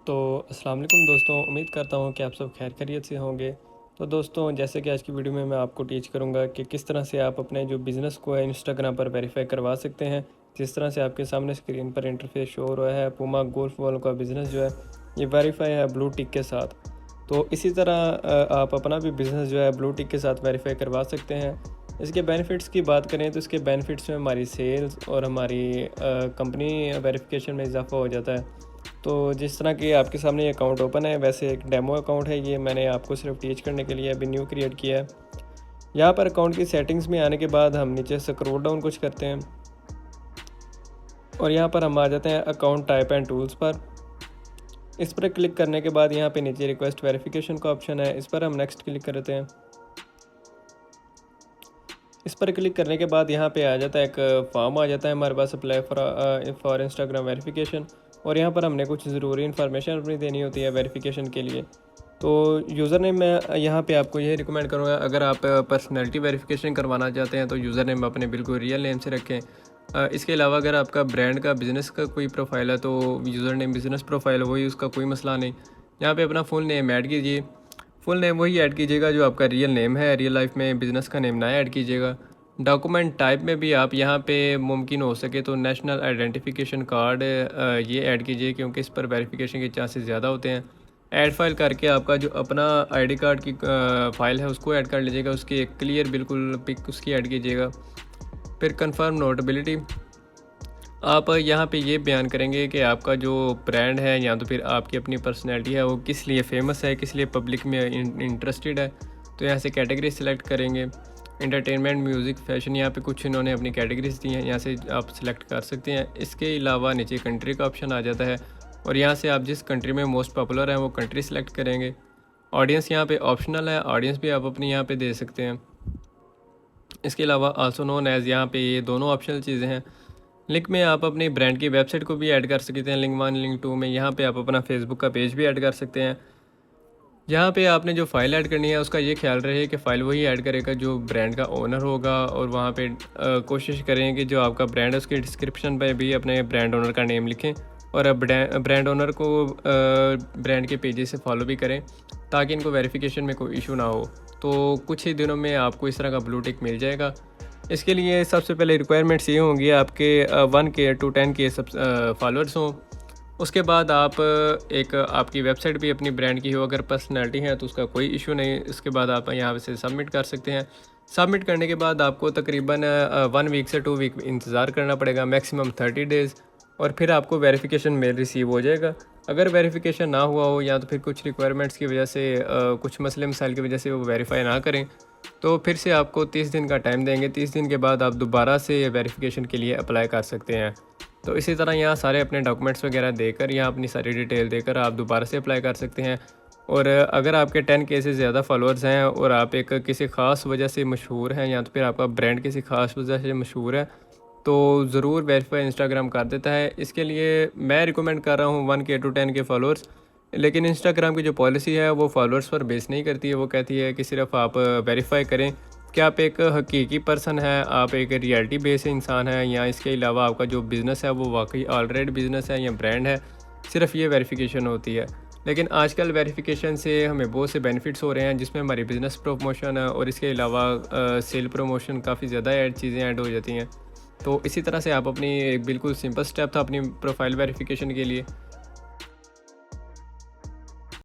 तो अस्सलाम वालेकुम दोस्तों, उम्मीद करता हूँ कि आप सब खैर खैरियत से होंगे। तो दोस्तों, जैसे कि आज की वीडियो में मैं आपको टीच करूँगा कि किस तरह से आप अपने जो बिज़नेस को है इंस्टाग्राम पर वेरीफाई करवा सकते हैं। जिस तरह से आपके सामने स्क्रीन पर इंटरफेस शो हो रहा है, पूमा गोल्फ वालों का बिज़नेस जो है ये वेरीफाई है ब्लू टिक के साथ। तो इसी तरह आप अपना भी बिज़नेस जो है ब्लू टिक के साथ वेरीफाई करवा सकते हैं। इसके बेनिफिट्स की बात करें तो इसके बेनिफिट्स में हमारी सेल्स और हमारी कंपनी वेरिफिकेशन में इजाफा हो जाता है। तो जिस तरह कि आपके सामने ये अकाउंट ओपन है, वैसे एक डेमो अकाउंट है ये, मैंने आपको सिर्फ टीच करने के लिए अभी न्यू क्रिएट किया है। यहाँ पर अकाउंट की सेटिंग्स में आने के बाद हम नीचे स्क्रॉल डाउन कुछ करते हैं और यहाँ पर हम आ जाते हैं अकाउंट टाइप एंड टूल्स पर। इस पर क्लिक करने के बाद यहाँ पे नीचे रिक्वेस्ट वेरिफिकेशन का ऑप्शन है, इस पर हम नेक्स्ट क्लिक करते हैं। इस पर क्लिक करने के बाद यहाँ पे आ जाता है एक फॉर्म आ जाता है हमारे पास, अप्लाई फॉर इंस्टाग्राम वेरिफिकेशन। और यहाँ पर हमने कुछ ज़रूरी इन्फॉर्मेशन अपनी देनी होती है वेरिफिकेशन के लिए। तो यूज़र नेम मैं यहाँ पे आपको ये रिकमेंड करूँगा, अगर आप पर्सनैलिटी वेरिफिकेशन करवाना चाहते हैं तो यूज़र नेम अपने बिल्कुल रियल नेम से रखें। इसके अलावा अगर आपका ब्रांड का बिज़नेस का कोई प्रोफाइल है तो यूज़र नेम बिज़नेस प्रोफाइल वही, उसका कोई मसला नहीं। यहाँ पे अपना फुल नेम ऐड कीजिए, फुल नेम वही ऐड कीजिएगा जो आपका रियल नेम है, रियल लाइफ में बिज़नेस का नेम ना ऐड कीजिएगा। डॉक्यूमेंट टाइप में भी आप यहाँ पे मुमकिन हो सके तो नेशनल आइडेंटिफिकेशन कार्ड ये ऐड कीजिए, क्योंकि इस पर वेरिफिकेशन के चांसेस ज़्यादा होते हैं। ऐड फाइल करके आपका जो अपना आईडी कार्ड की फ़ाइल है उसको ऐड कर लीजिएगा, उसकी एक क्लियर बिल्कुल पिक उसकी ऐड कीजिएगा। फिर कंफर्म नोटबिलिटी, आप यहाँ पे ये बयान करेंगे कि आपका जो ब्रांड है या तो फिर आपकी अपनी पर्सनैलिटी है वो किस लिए फेमस है, किस लिए पब्लिक में इंटरेस्टेड है। तो यहाँ से कैटेगरी सेलेक्ट करेंगे, एंटरटेनमेंट, म्यूज़िक, फैशन, यहाँ पे कुछ इन्होंने अपनी कैटेगरीज दी हैं, यहाँ से आप सिलेक्ट कर सकते हैं। इसके अलावा नीचे कंट्री का ऑप्शन आ जाता है और यहाँ से आप जिस कंट्री में मोस्ट पॉपुलर हैं वो कंट्री सेलेक्ट करेंगे। ऑडियंस यहाँ पे ऑप्शनल है, ऑडियंस भी आप अपनी यहाँ पे दे सकते हैं। इसके अलावा आल्सो नोन एज़, यहाँ पे ये दोनों ऑप्शनल चीज़ें हैं। लिंक में आप अपनी ब्रांड की वेबसाइट को भी ऐड कर सकते हैं, लिंक 1 लिंक 2 में। यहाँ पे आप अपना फेसबुक का पेज भी ऐड कर सकते हैं। यहाँ पे आपने जो फ़ाइल ऐड करनी है उसका ये ख्याल रहे कि फ़ाइल वही ऐड करेगा जो ब्रांड का ओनर होगा, और वहाँ पे कोशिश करें कि जो आपका ब्रांड है उसकी डिस्क्रिप्शन पे भी अपने ब्रांड ओनर का नेम लिखें, और ब्रांड ओनर को ब्रांड के पेजेस से फॉलो भी करें ताकि इनको वेरिफिकेशन में कोई इशू ना हो। तो कुछ ही दिनों में आपको इस तरह का ब्लू टिक मिल जाएगा। इसके लिए सबसे पहले रिक्वायरमेंट्स ये होंगी आपके 1K to 10K सब फॉलोअर्स हों। उसके बाद आप एक आपकी वेबसाइट भी अपनी ब्रांड की हो, अगर पर्सनैलिटी है तो उसका कोई इशू नहीं। इसके बाद आप यहाँ से सबमिट कर सकते हैं। सबमिट करने के बाद आपको तकरीबन 1 वीक से 2 वीक इंतज़ार करना पड़ेगा, मैक्सिमम 30 डेज़, और फिर आपको वेरिफिकेशन मेल रिसीव हो जाएगा। अगर वेरिफिकेशन ना हुआ हो या तो फिर कुछ रिक्वायरमेंट्स की वजह से कुछ मसले मसाइल की वजह से वो वेरीफाई ना करें, तो फिर से आपको 30 दिन का टाइम देंगे। 30 दिन के बाद आप दोबारा से वेरिफिकेशन के लिए अप्लाई कर सकते हैं। तो इसी तरह यहाँ सारे अपने डॉक्यूमेंट्स वगैरह देकर, यहाँ अपनी सारी डिटेल देकर आप दोबारा से अप्लाई कर सकते हैं। और अगर आपके 10K से ज़्यादा फॉलोअर्स हैं और आप एक किसी ख़ास वजह से मशहूर हैं, या तो फिर आपका ब्रांड किसी ख़ास वजह से मशहूर है, तो ज़रूर वेरीफाई इंस्टाग्राम कर देता है। इसके लिए मैं रिकमेंड कर रहा हूँ 1K to 10K फॉलोअर्स। लेकिन इंस्टाग्राम की जो पॉलिसी है वो फॉलोअर्स पर बेस नहीं करती है, वो कहती है कि सिर्फ आप वेरीफाई करें कि आप एक हकीकी पर्सन है, आप एक रियलिटी बेस इंसान है, या इसके अलावा आपका जो बिज़नेस है वो वाकई ऑलरेडी बिज़नेस है या ब्रांड है, सिर्फ ये वेरिफिकेशन होती है। लेकिन आजकल वेरिफिकेशन से हमें बहुत से बेनिफिट्स हो रहे हैं, जिसमें हमारी बिज़नेस प्रमोशन है और इसके अलावा सेल प्रमोशन, काफ़ी ज़्यादा चीज़ें ऐड हो जाती हैं। तो इसी तरह से आप अपनी एक बिल्कुल सिंपल स्टेप था अपनी प्रोफाइल वेरिफिकेशन के लिए।